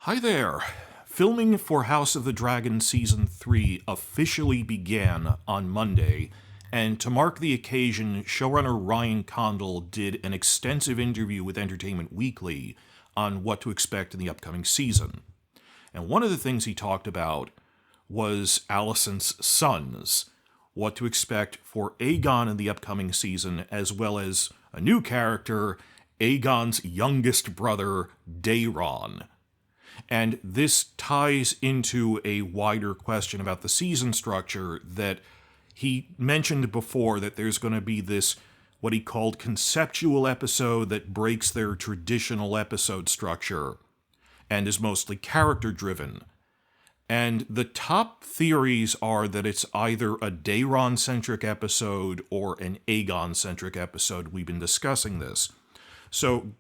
Hi there. Filming for House of the Dragon Season 3 officially began on Monday, and to mark the occasion, showrunner Ryan Condal did an extensive interview with Entertainment Weekly on what to expect in the upcoming season. And one of the things he talked about was Alicent's sons, what to expect for Aegon in the upcoming season, as well as a new character, Aegon's youngest brother, Daeron. And this ties into a wider question about the season structure that he mentioned before, that there's going to be this, what he called conceptual episode that breaks their traditional episode structure and is mostly character-driven. And the top theories are that it's either a Daeron-centric episode or an Aegon-centric episode. We've been discussing this. So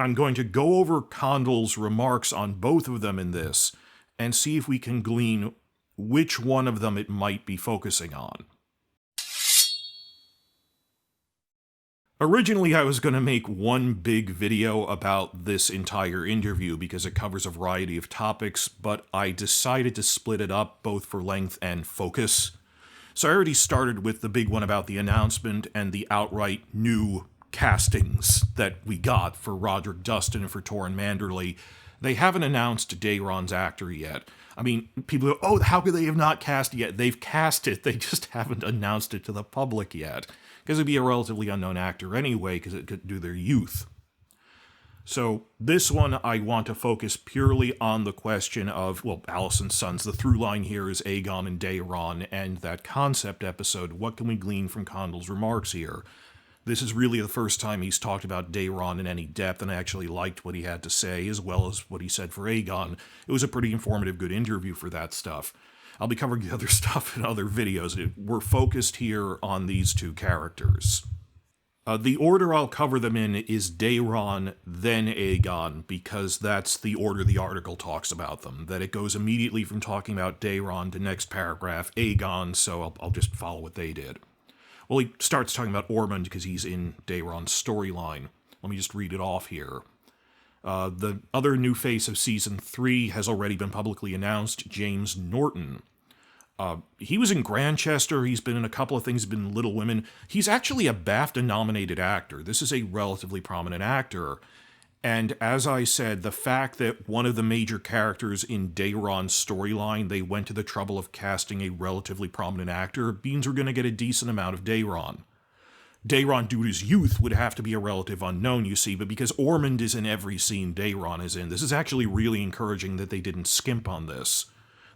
I'm going to go over Condal's remarks on both of them in this and see if we can glean which one of them it might be focusing on. Originally, I was going to make one big video about this entire interview because it covers a variety of topics, but I decided to split it up both for length and focus. So I already started with the big one about the announcement and the outright new castings that we got for Roderick Dustin and for Torrin Manderley. They haven't announced Daeron's actor yet. I mean, people go, oh, how could they have not cast it yet? They've cast it, they just haven't announced it to the public yet. Because it'd be a relatively unknown actor anyway, because it could do their youth. So this one, I want to focus purely on the question of, well, Alicent's sons. The through line here is Aegon and Daeron, and that concept episode. What can we glean from Condal's remarks here? This is really the first time he's talked about Daeron in any depth, and I actually liked what he had to say, as well as what he said for Aegon. It was a pretty informative, good interview for that stuff. I'll be covering the other stuff in other videos. We're focused here on these two characters. The order I'll cover them in is Daeron, then Aegon, because that's the order the article talks about them. That it goes immediately from talking about Daeron to next paragraph, Aegon, so I'll just follow what they did. Well, he starts talking about Ormond because he's in Daeron's storyline. Let me just read it off here. The other new face of Season 3 has already been publicly announced, James Norton. He was in Grantchester, he's been in a couple of things, he's been in Little Women. He's actually a BAFTA-nominated actor. This is a relatively prominent actor. And as I said, the fact that one of the major characters in Daeron's storyline, they went to the trouble of casting a relatively prominent actor, means we're going to get a decent amount of Daeron. Daeron, due to his youth, would have to be a relative unknown, you see, but because Ormond is in every scene Daeron is in, this is actually really encouraging that they didn't skimp on this,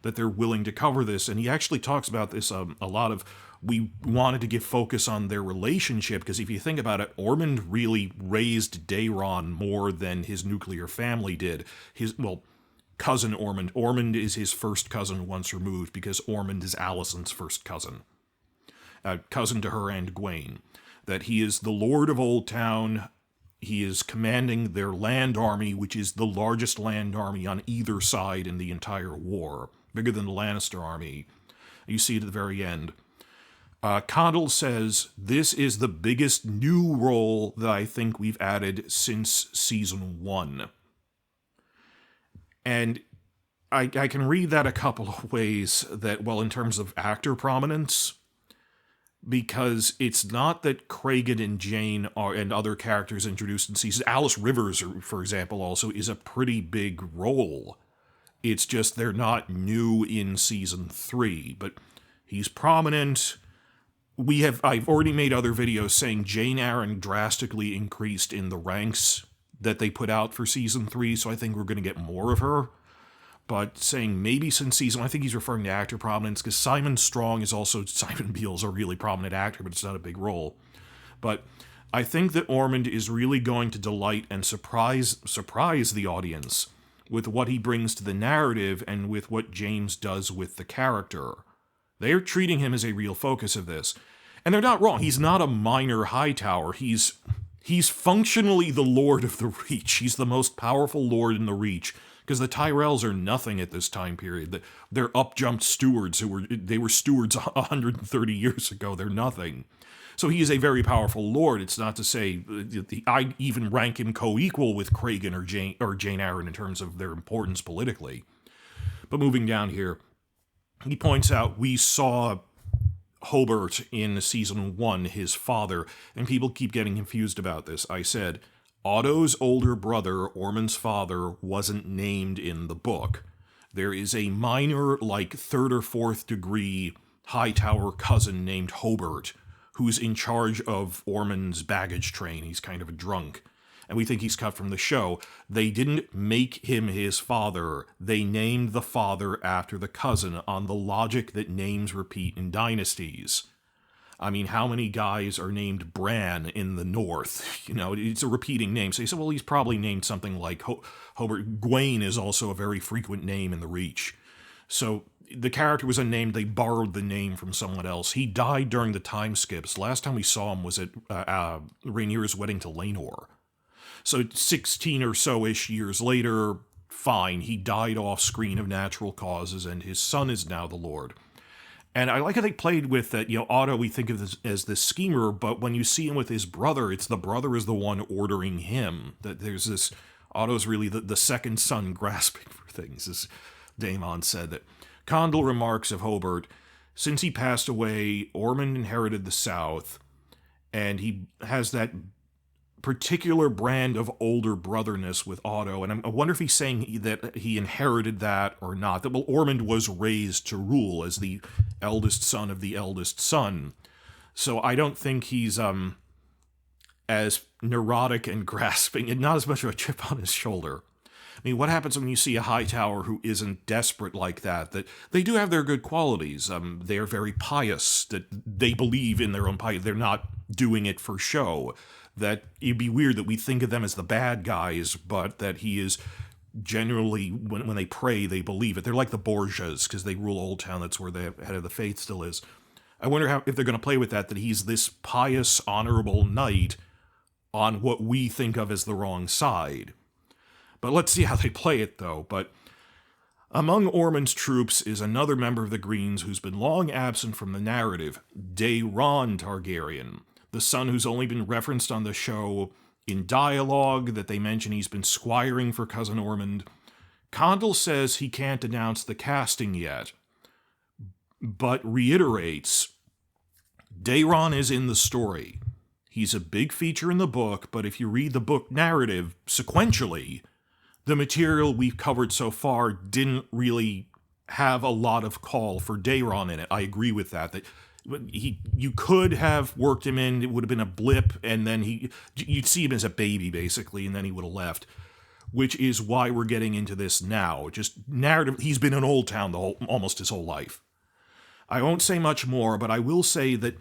that they're willing to cover this, and he actually talks about this a lot of, we wanted to give focus on their relationship, because if you think about it, Ormond really raised Daeron more than his nuclear family did. Cousin Ormond. Ormond is his first cousin once removed, because Ormond is Alicent's first cousin. Cousin to her and Gwaine. That he is the Lord of Old Town. He is commanding their land army, which is the largest land army on either side in the entire war. Bigger than the Lannister army. You see it at the very end. Condal says, this is the biggest new role that I think we've added since Season 1. And I can read that a couple of ways, that, well, in terms of actor prominence, because it's not that Cragen and Jane are, and other characters introduced in seasons. Alice Rivers, for example, also is a pretty big role. It's just they're not new in Season 3, but he's prominent. I've already made other videos saying Jane Arryn drastically increased in the ranks that they put out for Season 3, so I think we're going to get more of her. But saying maybe since Season 1, I think he's referring to actor prominence, because Simon Strong is also, Simon Beale's a really prominent actor, but it's not a big role. But I think that Ormond is really going to delight and surprise the audience with what he brings to the narrative and with what James does with the character. They're treating him as a real focus of this. And they're not wrong. He's not a minor Hightower. He's functionally the Lord of the Reach. He's the most powerful Lord in the Reach, because the Tyrells are nothing at this time period. They're up-jumped stewards they were stewards 130 years ago. They're nothing. So he is a very powerful lord. It's not to say I even rank him co-equal with Cregan or Jane Arryn in terms of their importance politically. But moving down here, he points out we saw Hobart in season 1, his father, and people keep getting confused about this. I said, Otto's older brother, Ormond's father, wasn't named in the book. There is a minor, like 3rd or 4th degree Hightower cousin named Hobart, who's in charge of Ormond's baggage train. He's kind of a drunk. And we think he's cut from the show. They didn't make him his father. They named the father after the cousin on the logic that names repeat in dynasties. I mean, how many guys are named Bran in the North? You know, it's a repeating name. So you said, well, he's probably named something like Hobart. Gwaine is also a very frequent name in the Reach. So the character was unnamed. They borrowed the name from someone else. He died during the time skips. Last time we saw him was at Rhaenyra's wedding to Laenor. So 16 or so-ish years later, fine, he died off screen of natural causes, and his son is now the Lord. And I like how they played with that, Otto we think of as this schemer, but when you see him with his brother, it's the brother is the one ordering him. That there's this, Otto's really the second son grasping for things, as Daemon said. That Condal remarks of Hobart, since he passed away, Ormond inherited the South, and he has that particular brand of older brotherness with Otto, and I wonder if he's saying that he inherited that or not. That, well, Ormond was raised to rule as the eldest son of the eldest son, so I don't think he's as neurotic and grasping, and not as much of a chip on his shoulder. I mean, what happens when you see a Hightower who isn't desperate like that? That they do have their good qualities. They are very pious, that they believe in their own piety. They're not doing it for show. That it'd be weird that we think of them as the bad guys, but that he is generally, when they pray, they believe it. They're like the Borgias, because they rule Old Town. That's where the head of the faith still is. I wonder if they're going to play with that he's this pious, honorable knight on what we think of as the wrong side. But let's see how they play it, though. But among Ormond's troops is another member of the Greens who's been long absent from the narrative, Daeron Targaryen, the son who's only been referenced on the show in dialogue, that they mention he's been squiring for Cousin Ormond. Condal says he can't announce the casting yet, but reiterates, Daeron is in the story. He's a big feature in the book, but if you read the book narrative sequentially, the material we've covered so far didn't really have a lot of call for Daeron in it. I agree with that you could have worked him in, it would have been a blip, and then you'd see him as a baby, basically, and then he would have left. Which is why we're getting into this now. Just narrative, he's been in Old Town almost his whole life. I won't say much more, but I will say that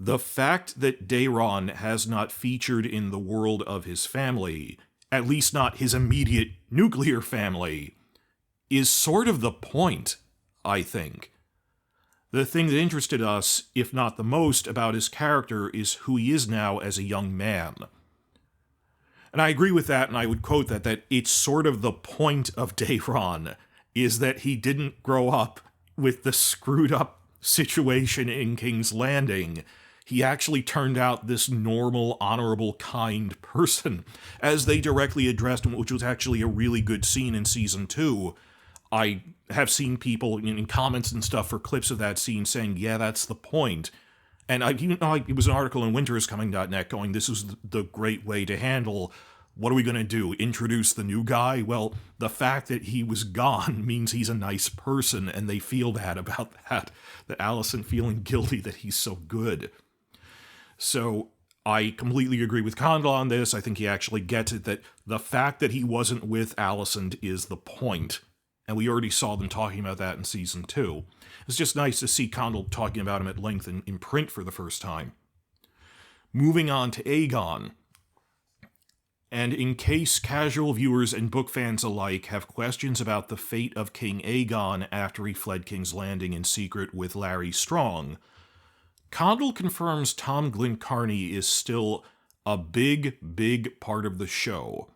the fact that Daeron has not featured in the world of his family, at least not his immediate nuclear family, is sort of the point, I think. The thing that interested us, if not the most, about his character is who he is now as a young man. And I agree with that, and I would quote that it's sort of the point of Daeron, is that he didn't grow up with the screwed up situation in King's Landing. He actually turned out this normal, honorable, kind person, as they directly addressed him, which was actually a really good scene in Season 2. I have seen people in comments and stuff for clips of that scene saying, yeah, that's the point. And it was an article in winteriscoming.net going, this is the great way to handle, what are we going to do, introduce the new guy? Well, the fact that he was gone means he's a nice person, and they feel bad about that Alicent feeling guilty that he's so good. So I completely agree with Condal on this. I think he actually gets it, that the fact that he wasn't with Alicent is the point. And we already saw them talking about that in Season 2. It's just nice to see Condal talking about him at length in print for the first time. Moving on to Aegon. And in case casual viewers and book fans alike have questions about the fate of King Aegon after he fled King's Landing in secret with Larry Strong, Condal confirms Tom Glencarny is still a big, big part of the show.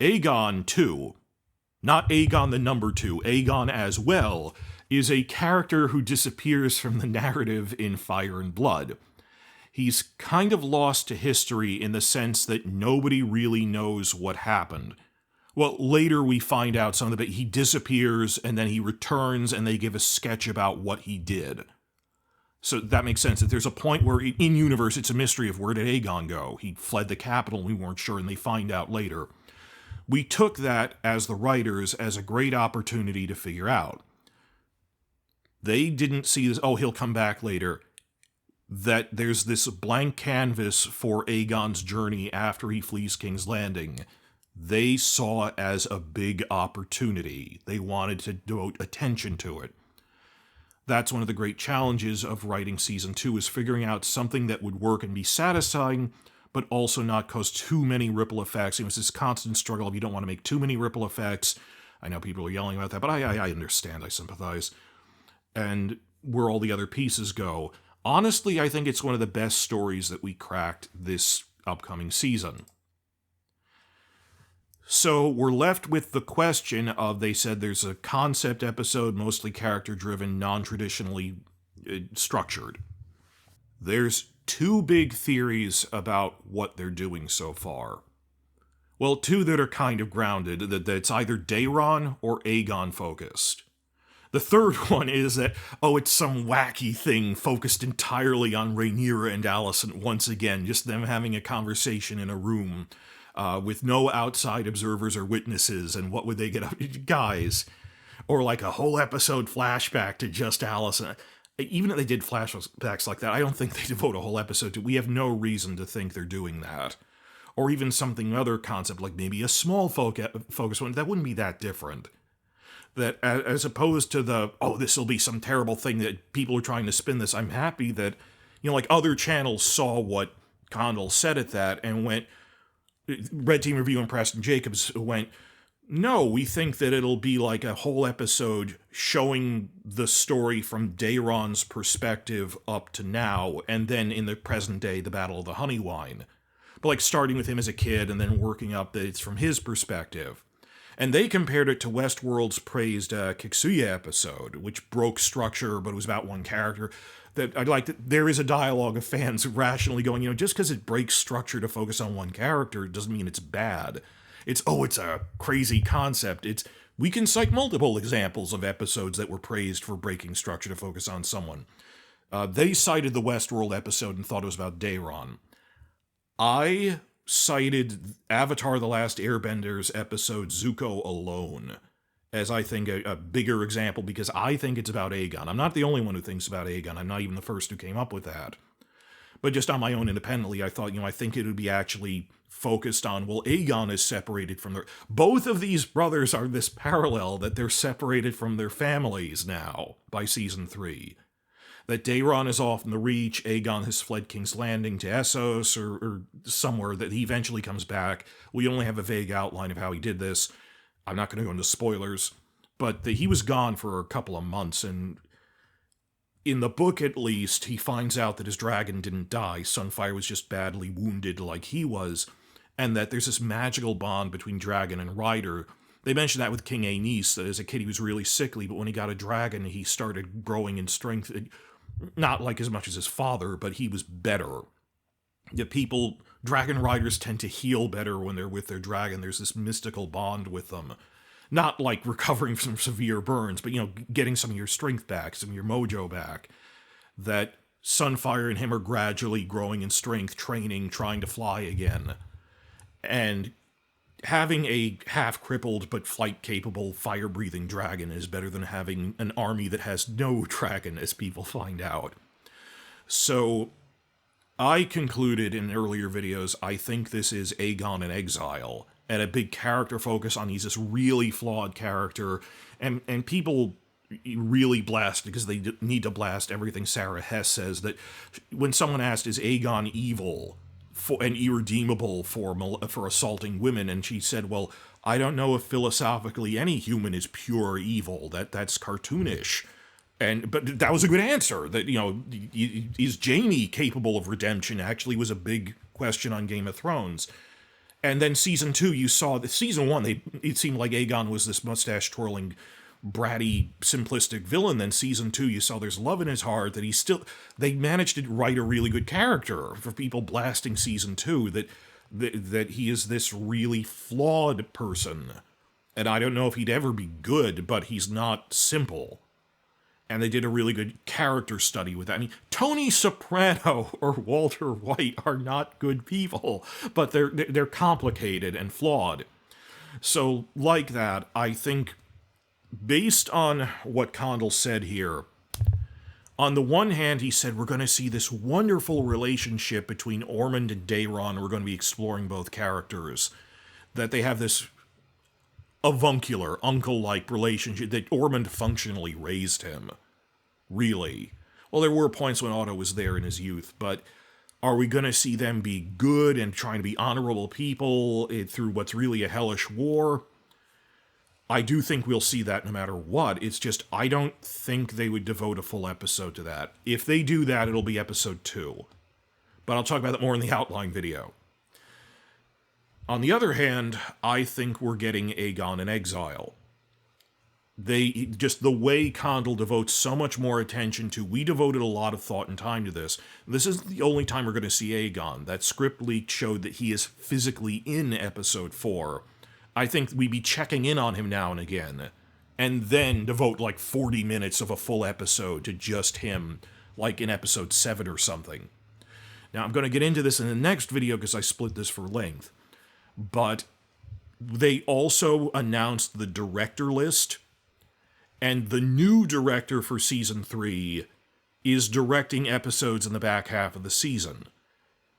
Aegon, too, not Aegon the number 2, Aegon as well, is a character who disappears from the narrative in Fire and Blood. He's kind of lost to history in the sense that nobody really knows what happened. Well, later we find out something, but he disappears and then he returns and they give a sketch about what he did. So that makes sense, that there's a point where in universe it's a mystery of where did Aegon go? He fled the capital and we weren't sure, and they find out later. We took that, as the writers, as a great opportunity to figure out. They didn't see this, oh, he'll come back later. That there's this blank canvas for Aegon's journey after he flees King's Landing. They saw it as a big opportunity. They wanted to devote attention to it. That's one of the great challenges of writing season 2, is figuring out something that would work and be satisfying, but also not cause too many ripple effects. It was this constant struggle of you don't want to make too many ripple effects. I know people are yelling about that, but I understand, I sympathize. And where all the other pieces go. Honestly, I think it's one of the best stories that we cracked this upcoming season. So we're left with the question of, they said there's a concept episode, mostly character-driven, non-traditionally structured. There's 2 big theories about what they're doing so far. Well, 2 that are kind of grounded, that it's either Daeron or Aegon focused. The third one is that, oh, it's some wacky thing focused entirely on Rhaenyra and Alicent once again, just them having a conversation in a room with no outside observers or witnesses, and what would they get up to? Guys. Or like a whole episode flashback to just Alicent. Even if they did flashbacks like that, I don't think they devote a whole episode to. We have no reason to think they're doing that. Or even something other concept, like maybe a small focus one, that wouldn't be that different. That as opposed to the, oh, this will be some terrible thing that people are trying to spin this, I'm happy that, like other channels saw what Condal said at that and went, Red Team Review and Preston Jacobs went, no, we think that it'll be like a whole episode showing the story from Daeron's perspective up to now, and then in the present day, the Battle of the Honeywine. But like starting with him as a kid and then working up that it's from his perspective. And they compared it to Westworld's praised Kiksuya episode, which broke structure, but it was about one character. That I'd like that there is a dialogue of fans rationally going, just because it breaks structure to focus on one character doesn't mean it's bad. It's a crazy concept. We can cite multiple examples of episodes that were praised for breaking structure to focus on someone. They cited the Westworld episode and thought it was about Daeron. I cited Avatar The Last Airbender's episode Zuko Alone as, I think, a bigger example, because I think it's about Aegon. I'm not the only one who thinks about Aegon. I'm not even the first who came up with that. But just on my own independently, I thought, I think it would be actually focused on, well, Aegon is separated from both of these brothers are this parallel that they're separated from their families now by season 3. That Daeron is off in the Reach, Aegon has fled King's Landing to Essos or somewhere, that he eventually comes back. We only have a vague outline of how he did this. I'm not going to go into spoilers, but he was gone for a couple of months, and in the book at least, he finds out that his dragon didn't die. Sunfire was just badly wounded like he was, and that there's this magical bond between dragon and rider. They mentioned that with King Aenys, that as a kid he was really sickly, but when he got a dragon, he started growing in strength. Not like as much as his father, but he was better. Dragon riders tend to heal better when they're with their dragon. There's this mystical bond with them. Not like recovering from severe burns, but, getting some of your strength back, some of your mojo back. That Sunfire and him are gradually growing in strength, training, trying to fly again. And having a half-crippled but flight-capable, fire-breathing dragon is better than having an army that has no dragon, as people find out. So I concluded in earlier videos, I think this is Aegon in exile, and a big character focus on he's this really flawed character, and people really blast because they need to blast everything Sarah Hess says, that when someone asked, is Aegon evil and irredeemable for assaulting women, and she said, well, I don't know if philosophically any human is pure evil, that's cartoonish. But that was a good answer, that, is Jaime capable of redemption actually was a big question on Game of Thrones. And then season 2, you saw that season 1, it seemed like Aegon was this mustache-twirling, bratty, simplistic villain. Then season 2, you saw there's love in his heart, that they managed to write a really good character for people blasting season 2, that he is this really flawed person. And I don't know if he'd ever be good, but he's not simple. And they did a really good character study with that. I mean, Tony Soprano or Walter White are not good people, but they're complicated and flawed. So, like that, I think, based on what Condal said here, on the one hand, he said, we're going to see this wonderful relationship between Ormond and Daeron. We're going to be exploring both characters. That they have this avuncular, uncle-like relationship, that Ormond functionally raised him. Really. Well, there were points when Otto was there in his youth, but are we going to see them be good and trying to be honorable people through what's really a hellish war? I do think we'll see that no matter what. It's just, I don't think they would devote a full episode to that. If they do that, it'll be episode 2. But I'll talk about that more in the outline video. On the other hand, I think we're getting Aegon in exile. The way Condal devotes so much more attention to, we devoted a lot of thought and time to this. This is the only time we're going to see Aegon. That script leak showed that he is physically in episode 4. I think we'd be checking in on him now and again, and then devote like 40 minutes of a full episode to just him, like in episode 7 or something. Now, I'm going to get into this in the next video because I split this for length. But they also announced the director list, and the new director for season 3 is directing episodes in the back half of the season.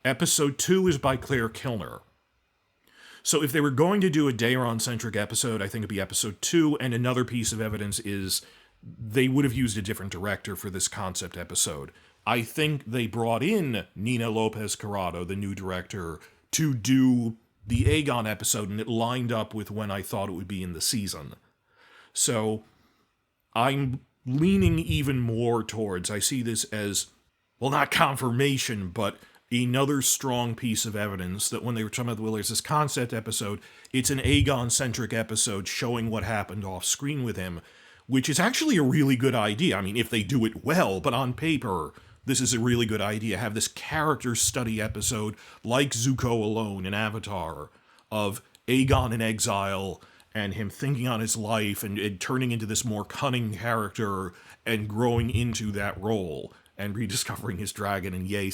Episode 2 is by Claire Kilner. So if they were going to do a Daeron-centric episode, I think it'd be episode 2, and another piece of evidence is they would have used a different director for this concept episode. I think they brought in Nina Lopez Corrado, the new director, to do the Aegon episode, and it lined up with when I thought it would be in the season. So I'm leaning even more towards, I see this as, well, not confirmation, but another strong piece of evidence that when they were talking about the Willers, this concept episode, it's an Aegon-centric episode showing what happened off-screen with him, which is actually a really good idea. I mean, if they do it well, but on paper, this is a really good idea. Have this character study episode, like Zuko alone in Avatar, of Aegon in exile, and him thinking on his life, and turning into this more cunning character, and growing into that role, and rediscovering his dragon, and yay,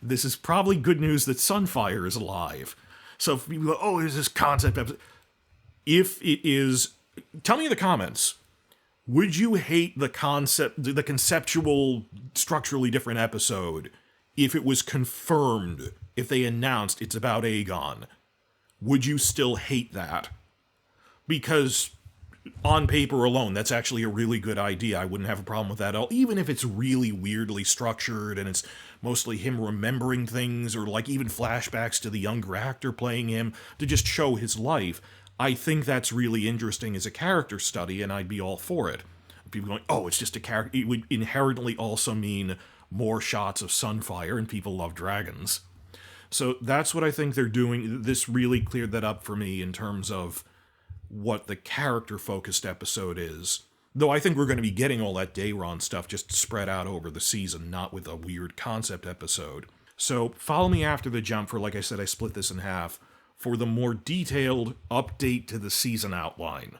this is probably good news that Sunfire is alive. So if people go, oh, there's this concept episode. If it is, tell me in the comments, would you hate the conceptual, structurally different episode if it was confirmed, if they announced it's about Aegon? Would you still hate that? Because on paper alone, that's actually a really good idea. I wouldn't have a problem with that at all, even if it's really weirdly structured and it's mostly him remembering things, or like even flashbacks to the younger actor playing him to just show his life. I think that's really interesting as a character study, and I'd be all for it. People going, oh, it's just a character. It would inherently also mean more shots of Sunfire, and people love dragons. So that's what I think they're doing. This really cleared that up for me in terms of what the character-focused episode is. Though I think we're going to be getting all that Daeron stuff just spread out over the season, not with a weird concept episode. So follow me after the jump for, like I said, I split this in half, for the more detailed update to the season outline.